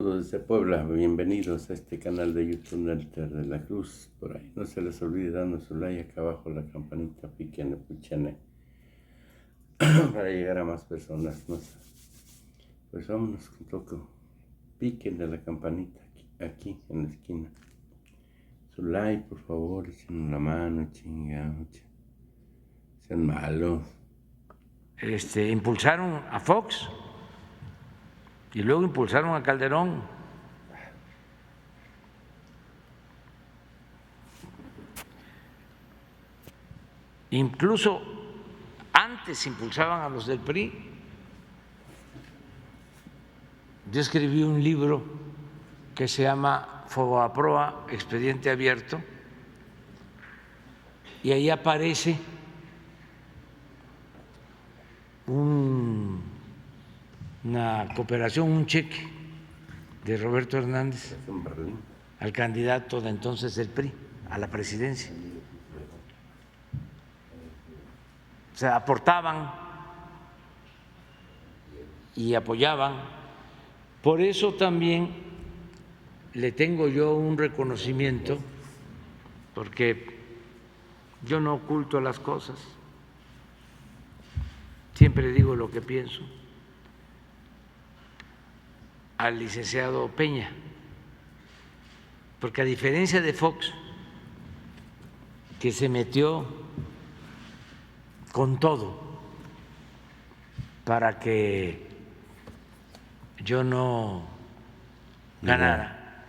Saludos desde Puebla, bienvenidos a este canal de YouTube Nelter de la Cruz. Por ahí no se les olvide darnos su like, acá abajo la campanita, piquen, puchene, para llegar a más personas. No sé. Pues vámonos con toco, piquen de la campanita aquí en la esquina. Su like, por favor, echen la mano, chingados, sean malos. Impulsaron a Fox y luego impulsaron a Calderón. Incluso antes impulsaban a los del PRI. Yo escribí un libro que se llama Fobaproa, Expediente Abierto, y ahí aparece una cooperación, un cheque de Roberto Hernández al candidato de entonces del PRI a la presidencia. O sea, aportaban y apoyaban. Por eso también le tengo yo un reconocimiento, porque yo no oculto las cosas, siempre digo lo que pienso, al licenciado Peña, porque a diferencia de Fox, que se metió con todo para que yo no ganara,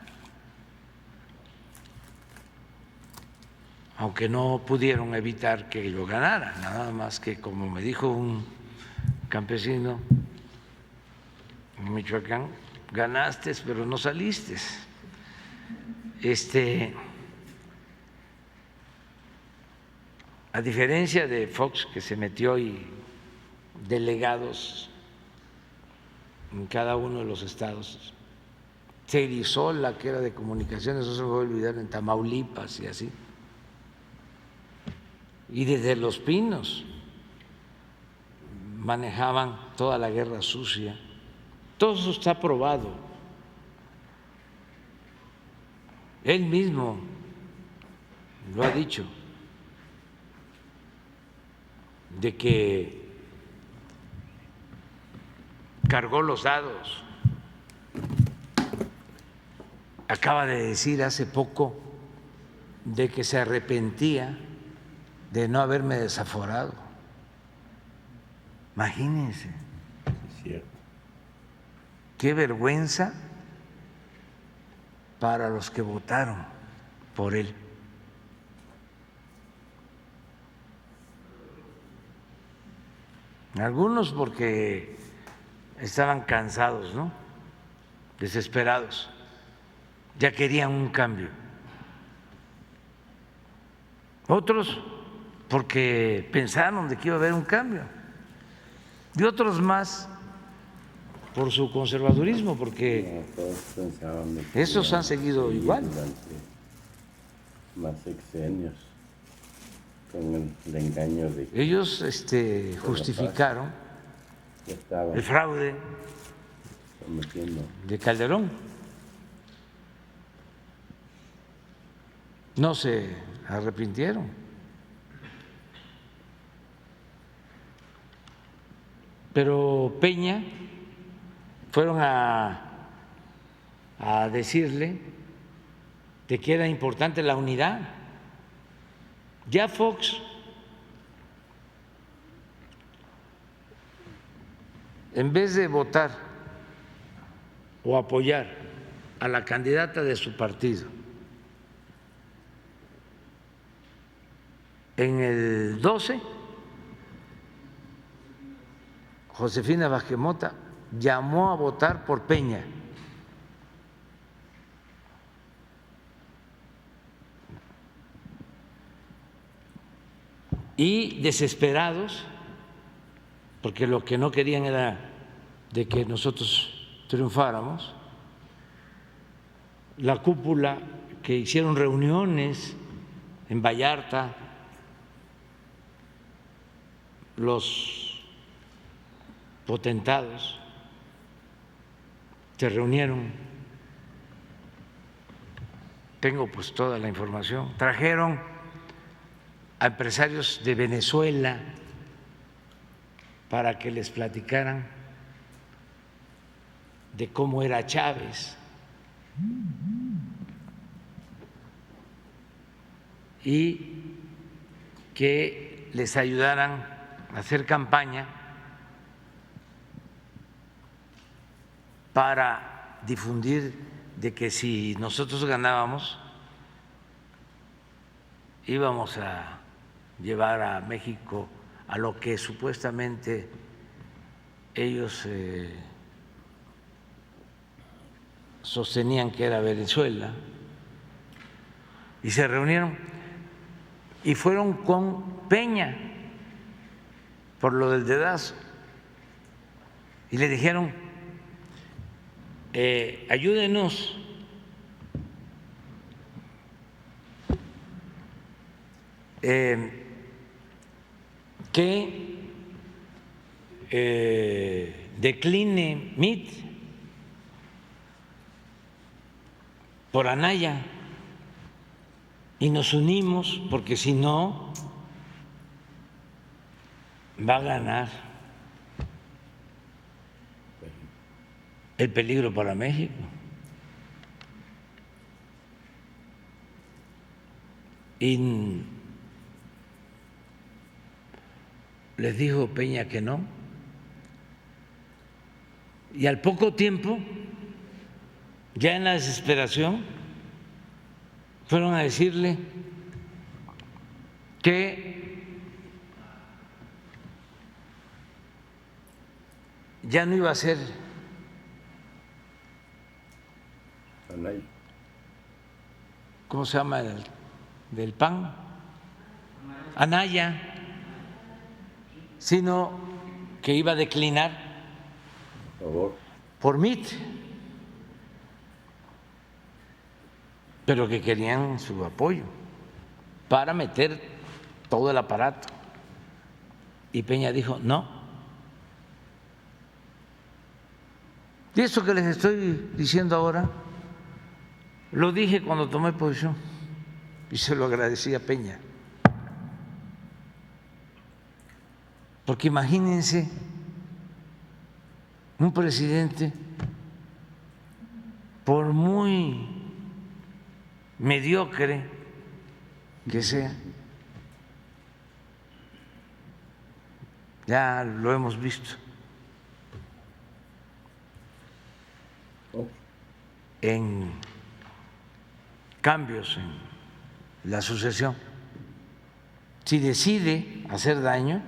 aunque no pudieron evitar que yo ganara, nada más que, como me dijo un campesino en Michoacán, ganaste pero no saliste. A diferencia de Fox, que se metió y delegados en cada uno de los estados, Cerizola, que era de comunicaciones, eso se me va a olvidar, en Tamaulipas y así, y desde Los Pinos manejaban toda la guerra sucia. Todo eso está probado. Él mismo lo ha dicho, de que cargó los dados. Acaba de decir hace poco de que se arrepentía de no haberme desaforado. Imagínense. Es cierto. Qué vergüenza para los que votaron por él. Algunos porque estaban cansados, ¿no? Desesperados. Ya querían un cambio. Otros porque pensaron de que iba a haber un cambio. Y otros más por su conservadurismo, porque esos han seguido igual. Durante más sexenios, con el engaño de que ellos justificaron el fraude de Calderón. No se arrepintieron. Pero Peña fueron a decirle de que era importante la unidad. Ya Fox, en vez de votar o apoyar a la candidata de su partido en el 12, Josefina Vázquez Mota llamó a votar por Peña. Y desesperados, porque lo que no querían era de que nosotros triunfáramos, la cúpula, que hicieron reuniones en Vallarta, los potentados se reunieron tengo pues toda la información. Trajeron a empresarios de Venezuela para que les platicaran de cómo era Chávez y que les ayudaran a hacer campaña para difundir de que si nosotros ganábamos íbamos a llevar a México a lo que supuestamente ellos sostenían que era Venezuela, y se reunieron y fueron con Peña por lo del dedazo y le dijeron: ayúdenos que decline MIT por Anaya y nos unimos, porque si no va a ganar el peligro para México. Y les dijo Peña que no, y al poco tiempo, ya en la desesperación, fueron a decirle que ya no iba a ser Anaya. ¿Cómo se llama del PAN? Anaya, sino que iba a declinar Por favor. por MIT, pero que querían su apoyo para meter todo el aparato. Y Peña dijo no. Y eso que les estoy diciendo ahora, lo dije cuando tomé posición y se lo agradecí a Peña. Porque imagínense un presidente, por muy mediocre que sea, ya lo hemos visto en cambios en la sucesión. Si decide hacer daño,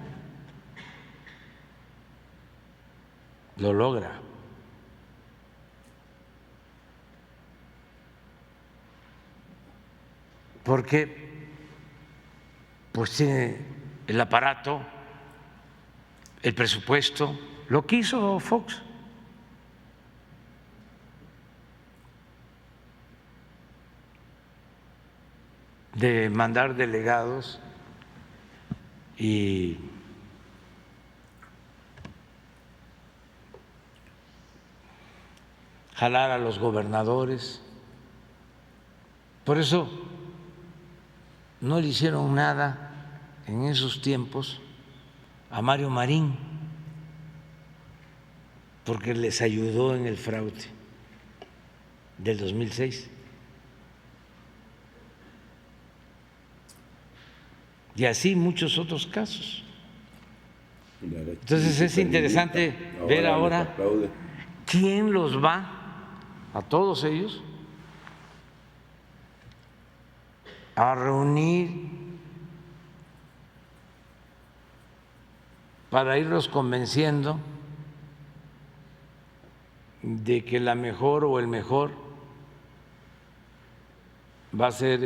lo logra. Porque pues tiene el aparato, el presupuesto, lo que hizo Fox. De mandar delegados y jalar a los gobernadores. Por eso no le hicieron nada en esos tiempos a Mario Marín, porque les ayudó en el fraude del 2006. Y así muchos otros casos. Entonces es interesante ver ahora quién los va, a todos ellos, a reunir para irlos convenciendo de que la mejor o el mejor va a ser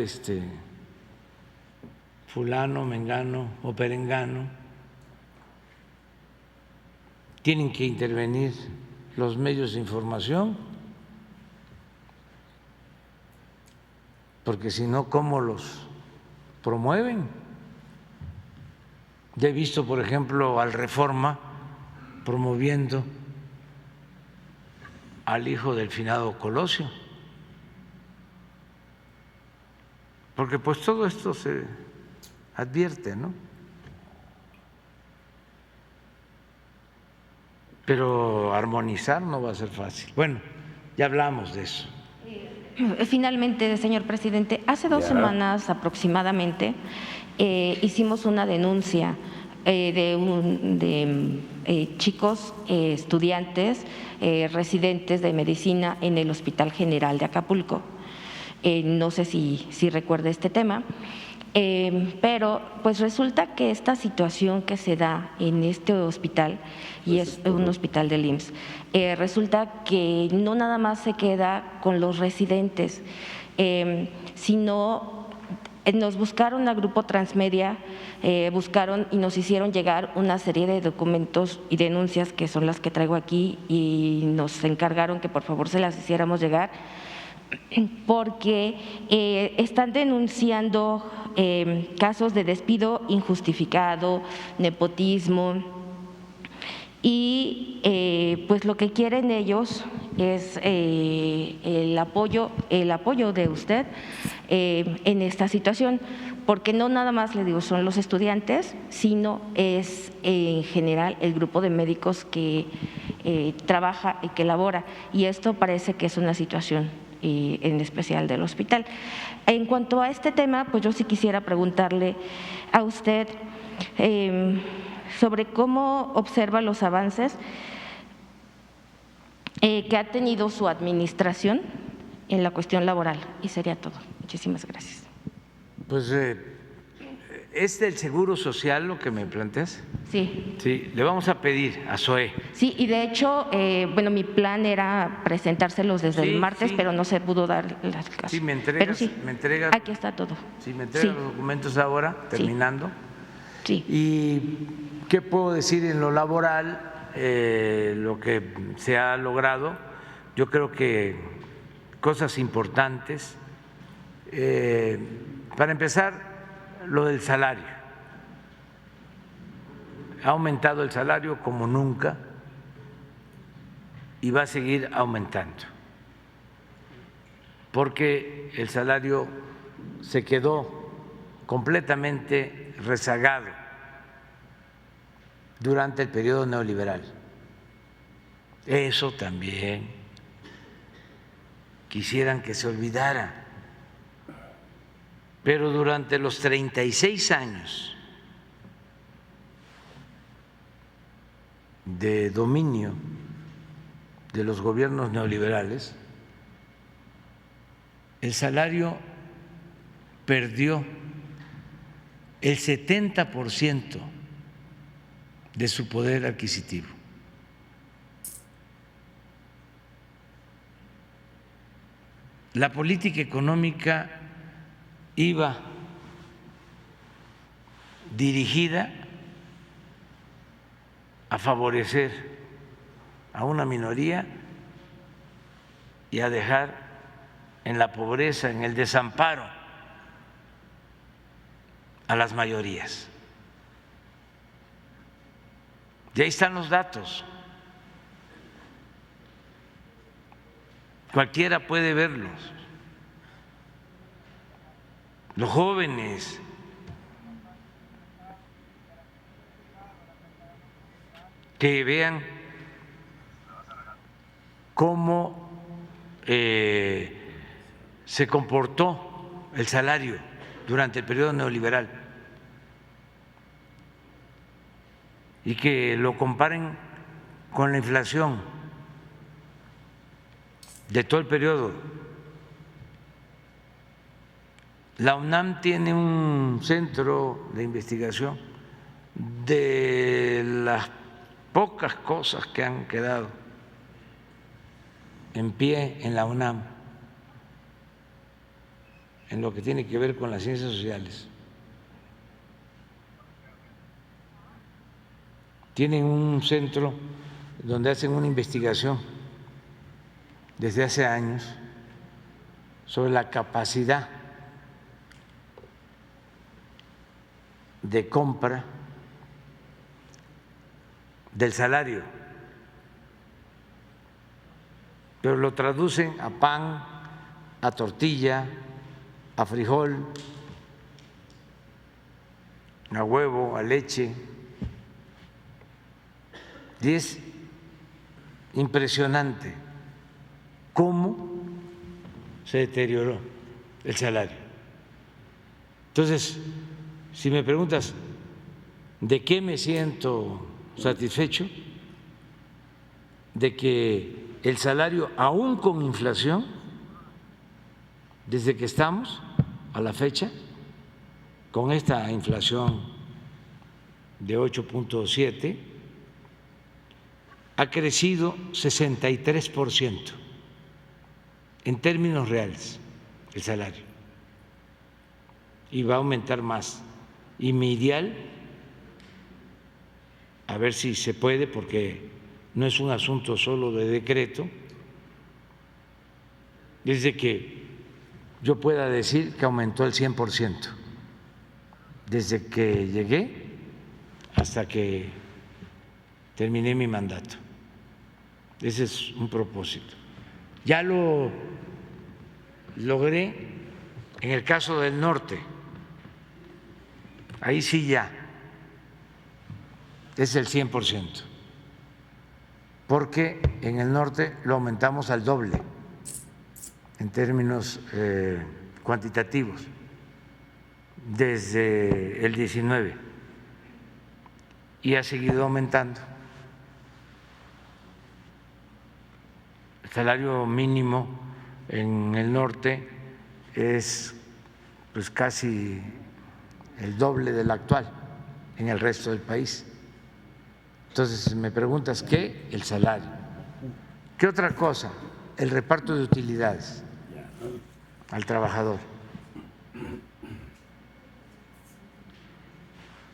fulano, mengano o perengano. Tienen que intervenir los medios de información, porque si no, ¿cómo los promueven? Ya he visto, por ejemplo, al Reforma promoviendo al hijo del finado Colosio. porque pues todo esto se advierte, ¿no? Pero armonizar no va a ser fácil. Bueno, ya hablamos de eso. Finalmente, señor presidente, hace 2 semanas aproximadamente hicimos una denuncia de chicos estudiantes residentes de medicina en el Hospital General de Acapulco. No sé si recuerda este tema. Pero pues resulta que esta situación que se da en este hospital, y es un hospital del IMSS, resulta que no nada más se queda con los residentes, sino nos buscaron a Grupo Transmedia, buscaron y nos hicieron llegar una serie de documentos y denuncias que son las que traigo aquí, y nos encargaron que por favor se las hiciéramos llegar, porque están denunciando casos de despido injustificado, nepotismo, y pues lo que quieren ellos es el apoyo de usted en esta situación, porque no nada más, le digo, son los estudiantes, sino es en general el grupo de médicos que trabaja y que labora, y esto parece que es una situación en especial del hospital. En cuanto a este tema, pues yo sí quisiera preguntarle a usted sobre cómo observa los avances que ha tenido su administración en la cuestión laboral, y sería todo. Muchísimas gracias. Pues ¿es del Seguro Social lo que me planteas? Sí. Sí, le vamos a pedir a SOE. Sí, y de hecho, bueno, mi plan era presentárselos desde el martes, sí, pero no se pudo dar el caso. Sí, me entregas, sí, me entregas. aquí está todo. Sí, me entregas los documentos ahora, terminando. Sí. ¿Y qué puedo decir en lo laboral? Lo que se ha logrado, yo creo que cosas importantes. Para empezar, lo del salario. Ha aumentado el salario como nunca y va a seguir aumentando, porque el salario se quedó completamente rezagado durante el periodo neoliberal. Eso también quisieran que se olvidara. Pero durante los 36 años de dominio de los gobiernos neoliberales, el salario perdió el 70% de su poder adquisitivo. La política económica iba dirigida a favorecer a una minoría y a dejar en la pobreza, en el desamparo, a las mayorías. Y ahí están los datos. Cualquiera puede verlos. Los jóvenes, que vean cómo se comportó el salario durante el periodo neoliberal y que lo comparen con la inflación de todo el periodo. La UNAM tiene un centro de investigación de las pocas cosas que han quedado en pie en la UNAM en lo que tiene que ver con las ciencias sociales. Tienen un centro donde hacen una investigación desde hace años sobre la capacidad de compra del salario, pero lo traducen a pan, a tortilla, a frijol, a huevo, a leche. Y es impresionante cómo se deterioró el salario. Entonces, si me preguntas de qué me siento satisfecho, de que el salario, aún con inflación, desde que estamos a la fecha, con esta inflación de 8.7, ha crecido 63% en términos reales el salario, y va a aumentar más. Y mi ideal, a ver si se puede, porque no es un asunto solo de decreto, es de que yo pueda decir que aumentó el 100% desde que llegué hasta que terminé mi mandato. Ese es un propósito. Ya lo logré en el caso del norte. Ahí sí ya es el 100%, porque en el norte lo aumentamos al doble en términos cuantitativos desde el 19 y ha seguido aumentando. El salario mínimo en el norte es pues casi el doble del actual en el resto del país. Entonces, me preguntas, ¿qué? El salario. ¿Qué otra cosa? El reparto de utilidades al trabajador.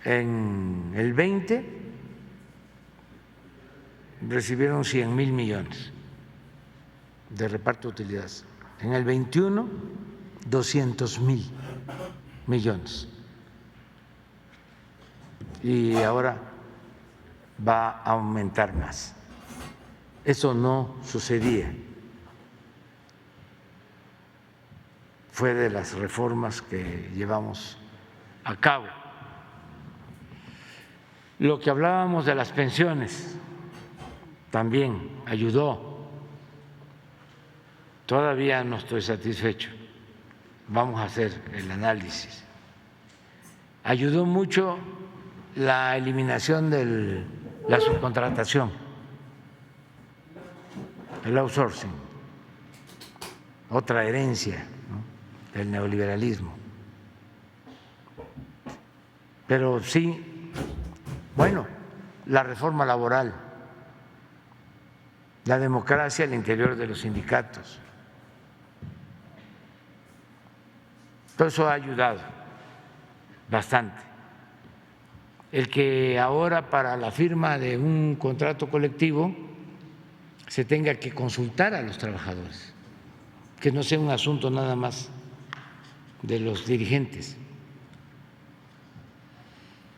En el 20 recibieron 100,000 millones de reparto de utilidades. En el 21, 200,000 millones. Y ahora va a aumentar más. Eso no sucedía. Fue de las reformas que llevamos a cabo. Lo que hablábamos de las pensiones también ayudó. Todavía no estoy satisfecho. Vamos a hacer el análisis. Ayudó mucho la eliminación de la subcontratación, el outsourcing, otra herencia, ¿no?, del neoliberalismo. Pero sí, bueno, la reforma laboral, la democracia al interior de los sindicatos, todo eso ha ayudado bastante. El que ahora para la firma de un contrato colectivo se tenga que consultar a los trabajadores, que no sea un asunto nada más de los dirigentes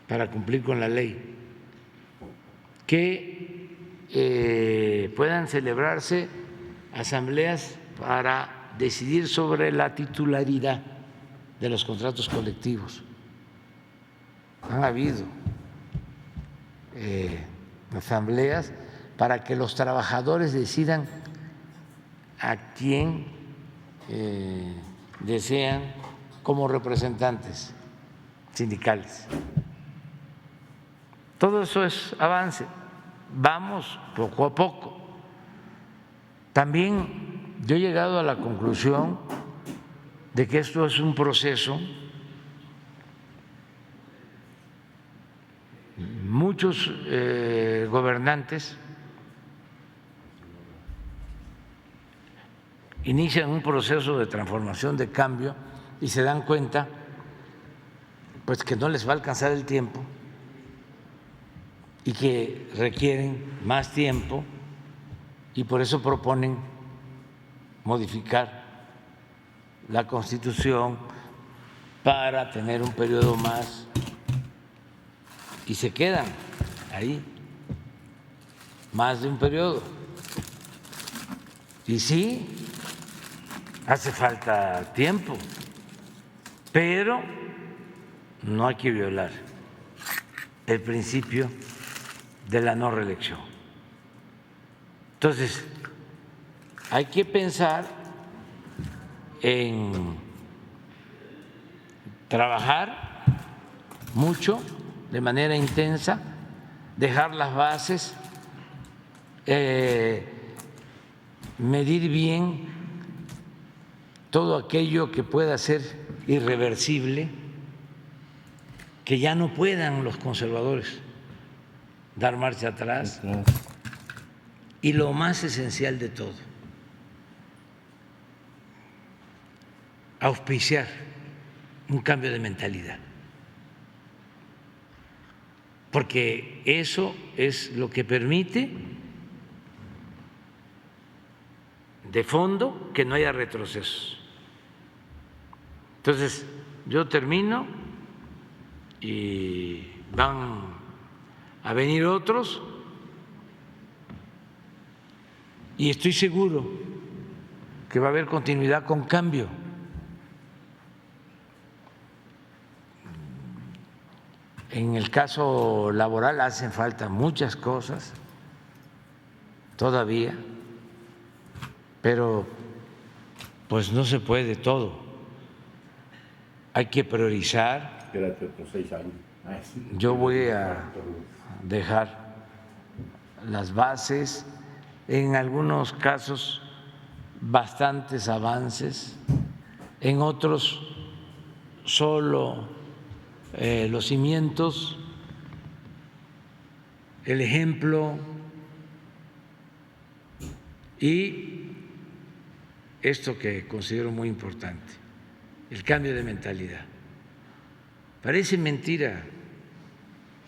para cumplir con la ley, que puedan celebrarse asambleas para decidir sobre la titularidad de los contratos colectivos. Han habido asambleas para que los trabajadores decidan a quién desean como representantes sindicales. Todo eso es avance. Vamos poco a poco. También yo he llegado a la conclusión de que esto es un proceso. Muchos gobernantes inician un proceso de transformación, de cambio, y se dan cuenta pues que no les va a alcanzar el tiempo y que requieren más tiempo, y por eso proponen modificar la Constitución para tener un periodo más, y se quedan ahí más de un periodo. Y sí, hace falta tiempo pero no hay que violar el principio de la no reelección. Entonces, hay que pensar en trabajar mucho, de manera intensa, dejar las bases, medir bien todo aquello que pueda ser irreversible, que ya no puedan los conservadores dar marcha atrás, y lo más esencial de todo, auspiciar un cambio de mentalidad, porque eso es lo que permite de fondo que no haya retrocesos. Entonces, yo termino y van a venir otros y estoy seguro que va a haber continuidad con cambio. En el caso laboral hacen falta muchas cosas todavía, pero pues no se puede todo. Hay que priorizar. Espérate otros 6 años. Yo voy a dejar las bases, en algunos casos bastantes avances, en otros solo los cimientos, el ejemplo y esto que considero muy importante, el cambio de mentalidad. Parece mentira,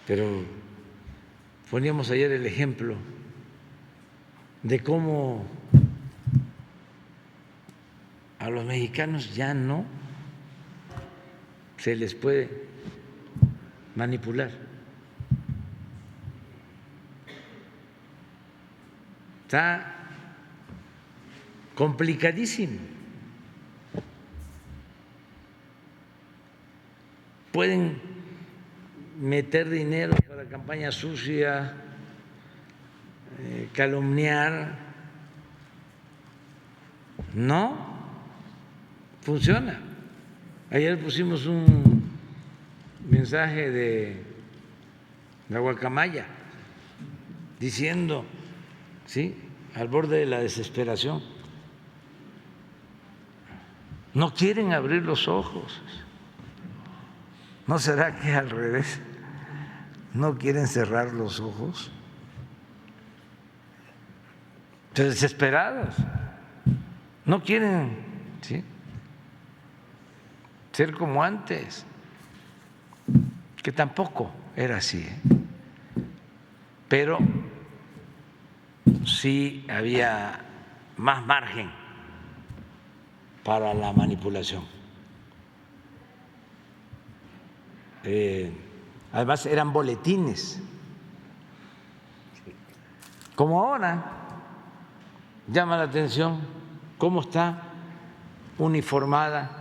pero poníamos ayer el ejemplo de cómo a los mexicanos ya no se les puede manipular. Está complicadísimo. Pueden meter dinero para campaña sucia, calumniar. No funciona. Ayer pusimos un mensaje de la guacamaya diciendo, ¿sí?, al borde de la desesperación, no quieren abrir los ojos. ¿No será que al revés? ¿No quieren cerrar los ojos? Desesperados. No quieren, ¿sí?, ser como antes, que tampoco era así, ¿eh? Pero sí había más margen para la manipulación. Además eran boletines, como ahora. Llama la atención cómo está uniformada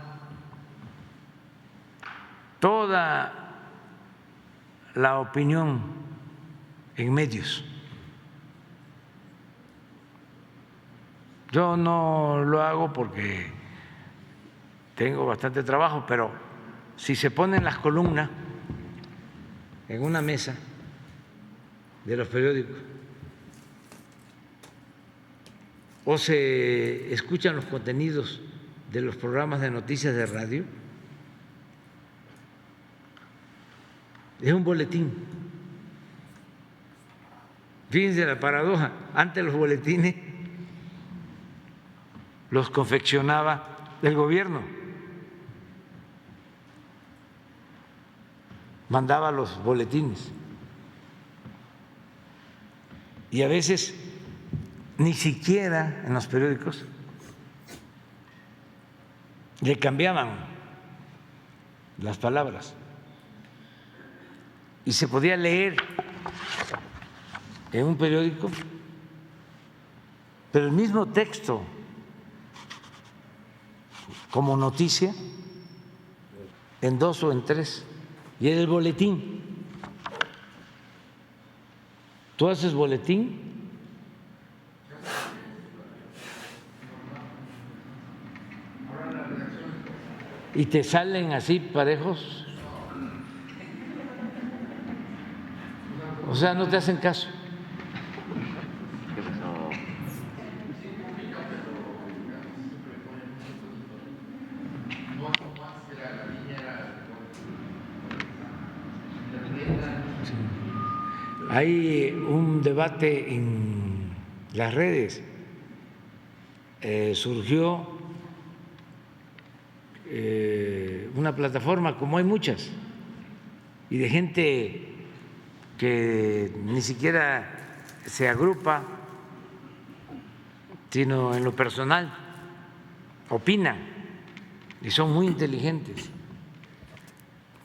toda la opinión en medios. Yo no lo hago porque tengo bastante trabajo, pero si se ponen las columnas en una mesa de los periódicos o se escuchan los contenidos de los programas de noticias de radio, es un boletín. Fíjense la paradoja, antes los boletines los confeccionaba el gobierno, mandaba los boletines y a veces ni siquiera en los periódicos le cambiaban las palabras y se podía leer en un periódico, pero el mismo texto como noticia en 2 o en 3, y en el boletín. ¿Tú haces boletín? ¿Y te salen así parejos? O sea, no te hacen caso. Hay un debate en las redes, surgió una plataforma, como hay muchas, y de gente que ni siquiera se agrupa, sino en lo personal, opinan, y son muy inteligentes,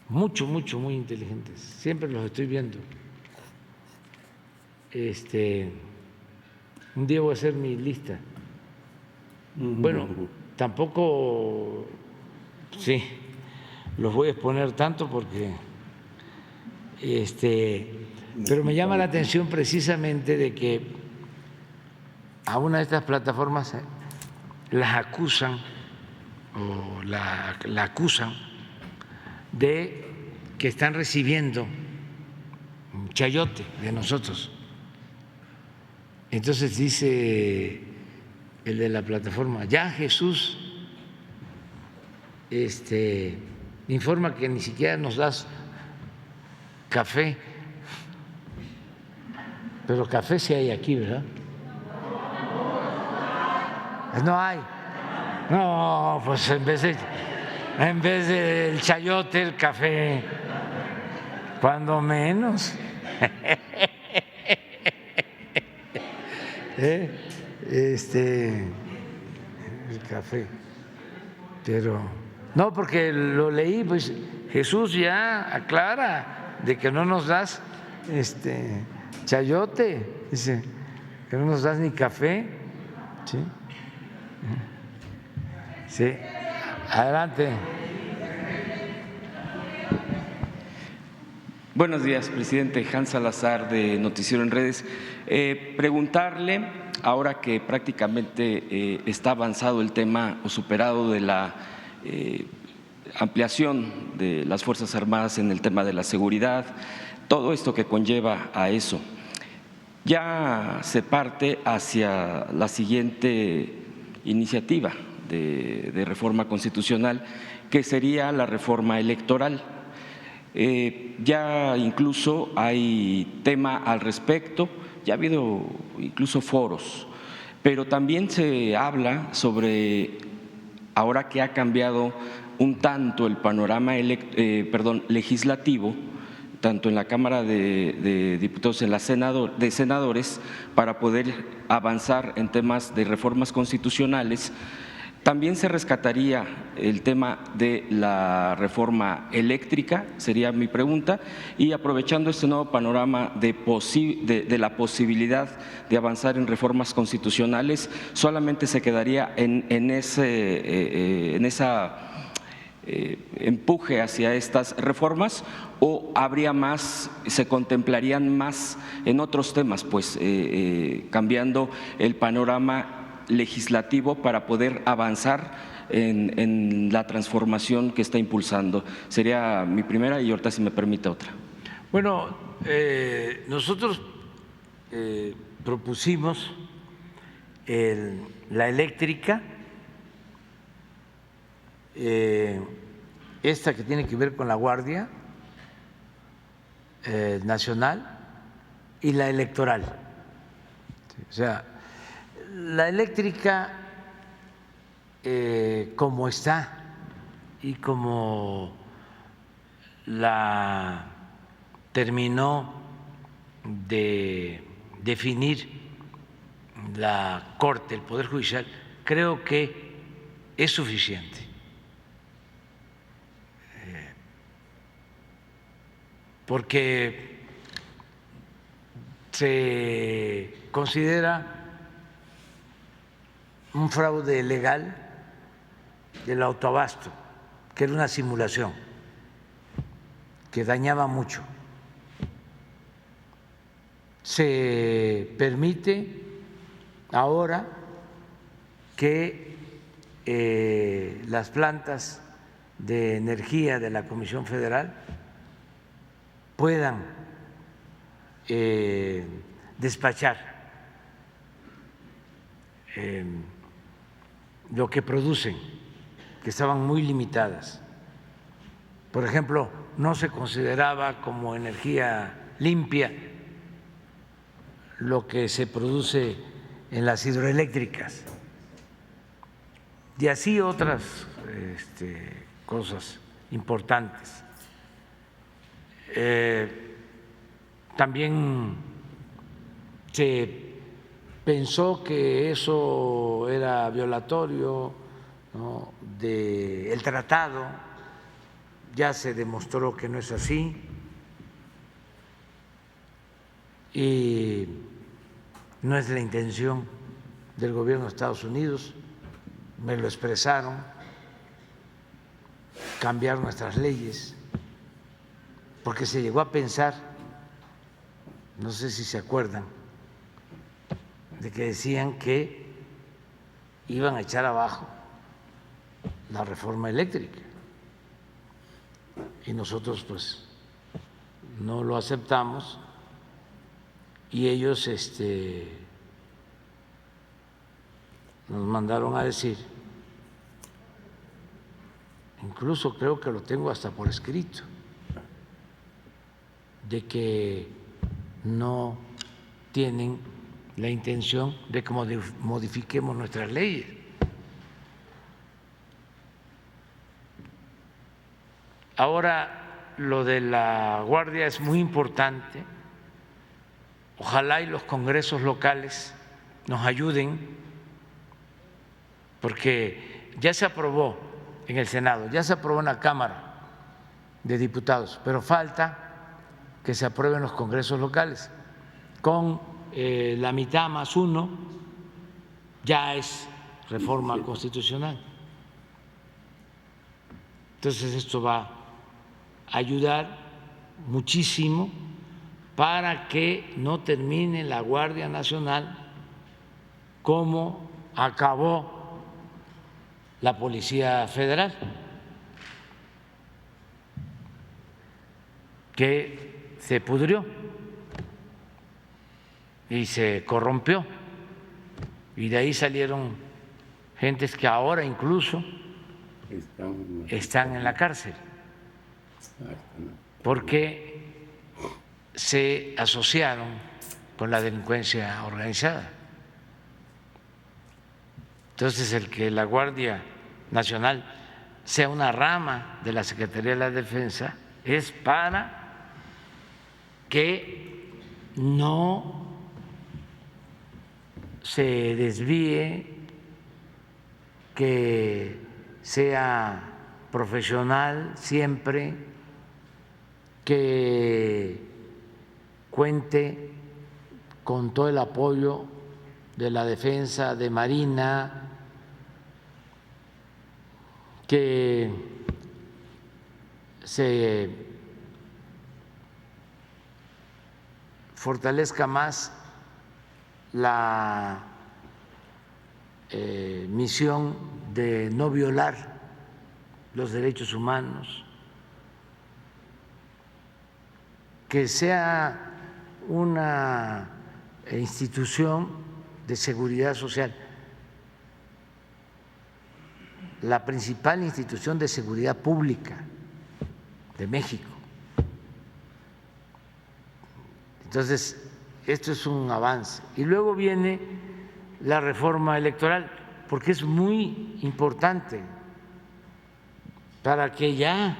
muy inteligentes, siempre los estoy viendo. Un día voy a hacer mi lista. Bueno, tampoco, sí, los voy a exponer tanto porque, pero me llama la atención precisamente de que a una de estas plataformas las acusan o la acusan de que están recibiendo un chayote de nosotros. Entonces dice el de la plataforma, ya Jesús informa que ni siquiera nos das café, pero café sí hay aquí, ¿verdad? No hay. No, pues en vez del chayote, el café, cuando menos. El café, pero no, porque lo leí, pues Jesús ya aclara de que no nos das chayote, dice que no nos das ni café, sí, sí, adelante. Buenos días, presidente. Hans Salazar, de Noticiero en Redes. Preguntarle, ahora que prácticamente está avanzado el tema o superado de la ampliación de las Fuerzas Armadas en el tema de la seguridad, todo esto que conlleva a eso, ya se parte hacia la siguiente iniciativa de reforma constitucional, que sería la reforma electoral. Ya incluso hay tema al respecto, ya ha habido incluso foros, pero también se habla sobre, ahora que ha cambiado un tanto el panorama legislativo, tanto en la Cámara de Diputados, en la de senadores, para poder avanzar en temas de reformas constitucionales. También se rescataría el tema de la reforma eléctrica, sería mi pregunta, y aprovechando este nuevo panorama de la posibilidad de avanzar en reformas constitucionales, solamente se quedaría en esa empuje hacia estas reformas, o habría más, se contemplarían más en otros temas, pues cambiando el panorama legislativo para poder avanzar en la transformación que está impulsando. Sería mi primera, y ahorita si me permite otra. Bueno, nosotros propusimos la eléctrica, esta que tiene que ver con la Guardia Nacional, y la electoral. O sea, la eléctrica, como está y como la terminó de definir la Corte, el Poder Judicial, creo que es suficiente. Porque se considera un fraude legal del autoabasto, que era una simulación. que dañaba mucho. Se permite ahora que las plantas de energía de la Comisión Federal puedan despachar lo que producen, que estaban muy limitadas. Por ejemplo, no se consideraba como energía limpia lo que se produce en las hidroeléctricas y así otras cosas importantes. También se pensó que eso era violatorio, ¿no?, del tratado. Ya se demostró que no es así y no es la intención del gobierno de Estados Unidos, me lo expresaron, cambiar nuestras leyes, porque se llegó a pensar, no sé si se acuerdan, de que decían que iban a echar abajo la reforma eléctrica y nosotros pues no lo aceptamos y ellos nos mandaron a decir, incluso creo que lo tengo hasta por escrito, de que no tienen la intención de que modifiquemos nuestras leyes. Ahora, lo de la Guardia es muy importante. Ojalá y los congresos locales nos ayuden, porque ya se aprobó en el Senado, ya se aprobó en la Cámara de Diputados, pero falta que se aprueben los congresos locales. Con la mitad más uno ya es reforma constitucional. Entonces esto va a ayudar muchísimo para que no termine la Guardia Nacional como acabó la Policía Federal, que se pudrió y se corrompió, y de ahí salieron gentes que ahora incluso están en la cárcel porque se asociaron con la delincuencia organizada. Entonces, el que la Guardia Nacional sea una rama de la Secretaría de la Defensa es para que no se desvíe, que sea profesional siempre, que cuente con todo el apoyo de la Defensa, de Marina, que se fortalezca más la misión de no violar los derechos humanos, que sea una institución de seguridad social, la principal institución de seguridad pública de México. Entonces, esto es un avance. Y luego viene la reforma electoral, porque es muy importante para que ya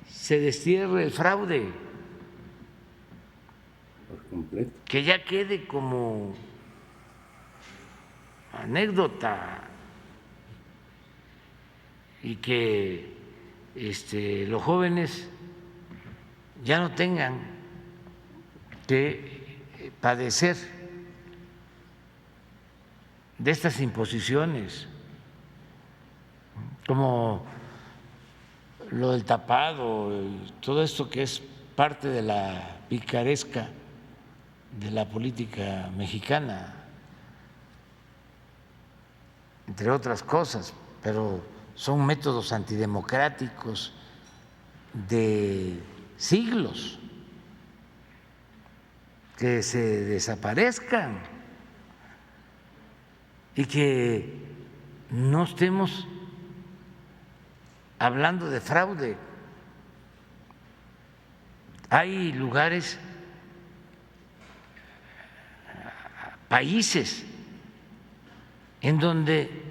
se destierre el fraude, por completo, que ya quede como anécdota y que los jóvenes ya no tengan que padecer de estas imposiciones, como lo del tapado y todo esto que es parte de la picaresca de la política mexicana, entre otras cosas, pero son métodos antidemocráticos de siglos. Que se desaparezcan y que no estemos hablando de fraude. Hay lugares, países, en donde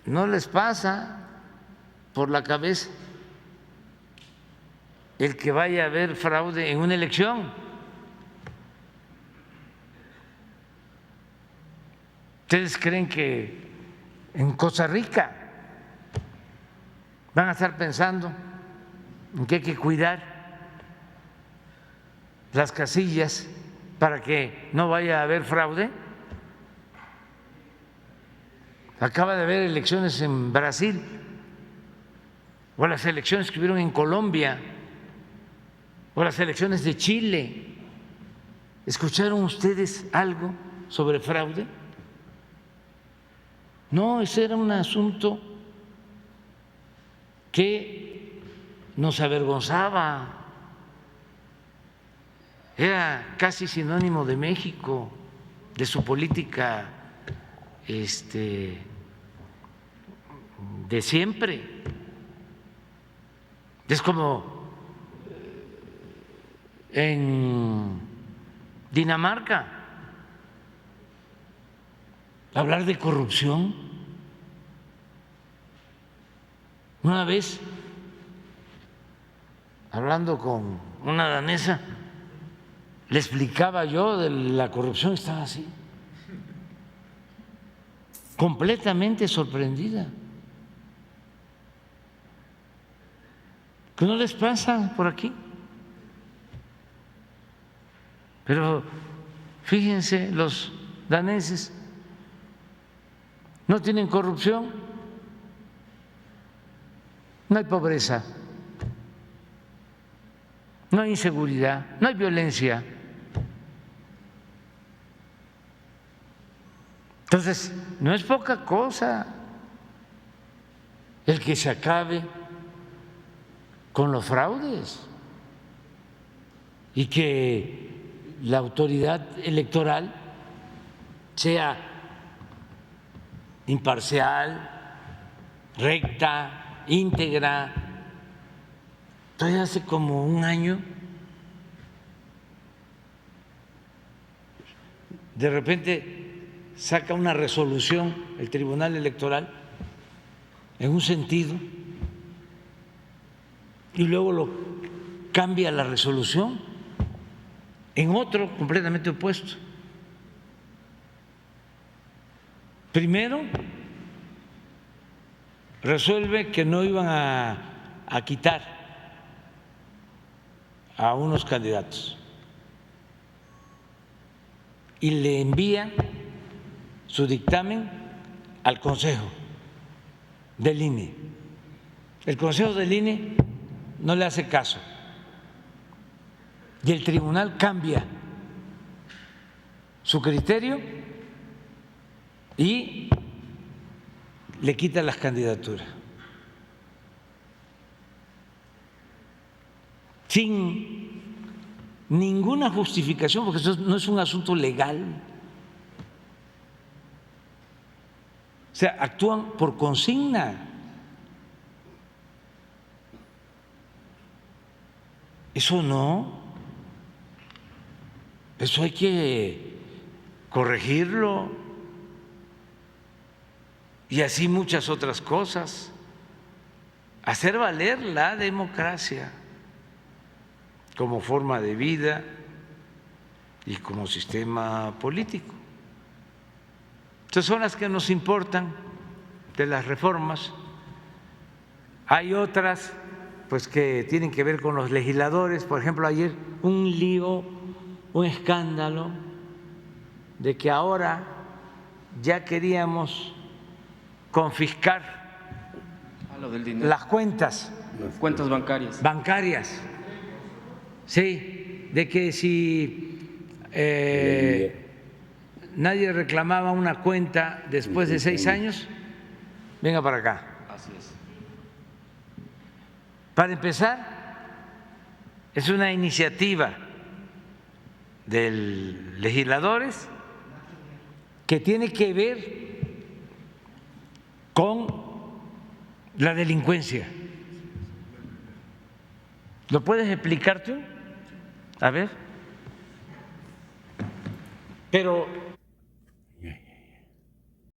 no les pasa por la cabeza el que vaya a haber fraude en una elección. ¿Ustedes creen que en Costa Rica van a estar pensando en que hay que cuidar las casillas para que no vaya a haber fraude? Acaba de haber elecciones en Brasil, o las elecciones que hubieron en Colombia, o las elecciones de Chile. ¿Escucharon ustedes algo sobre fraude? No, ese era un asunto que nos avergonzaba, era casi sinónimo de México, de su política de siempre. Es como en Dinamarca. Hablar de corrupción. Una vez, hablando con una danesa, le explicaba yo de la corrupción, estaba así, completamente sorprendida. ¿Qué no les pasa por aquí? Pero fíjense, los daneses no tienen corrupción, no hay pobreza, no hay inseguridad, no hay violencia. Entonces, no es poca cosa el que se acabe con los fraudes y que la autoridad electoral sea imparcial, recta, íntegra. Entonces, hace como un año, de repente saca una resolución el Tribunal Electoral en un sentido y luego lo cambia la resolución en otro completamente opuesto. Primero, resuelve que no iban a quitar a unos candidatos y le envía su dictamen al Consejo del INE. El Consejo del INE no le hace caso y el tribunal cambia su criterio y le quita las candidaturas sin ninguna justificación, porque eso no es un asunto legal. O sea, actúan por consigna. Eso no, eso hay que corregirlo. Y así muchas otras cosas. Hacer valer la democracia como forma de vida y como sistema político. Estas son las que nos importan de las reformas. Hay otras pues que tienen que ver con los legisladores. Por ejemplo, ayer un lío, un escándalo de que ahora ya queríamos confiscar las cuentas Cuentas bancarias. Bancarias. Sí, de que si nadie reclamaba una cuenta después de 6 años, venga para acá. Así es. Para empezar, es una iniciativa de legisladores que tiene que ver con la delincuencia. ¿Lo puedes explicar tú? A ver. Pero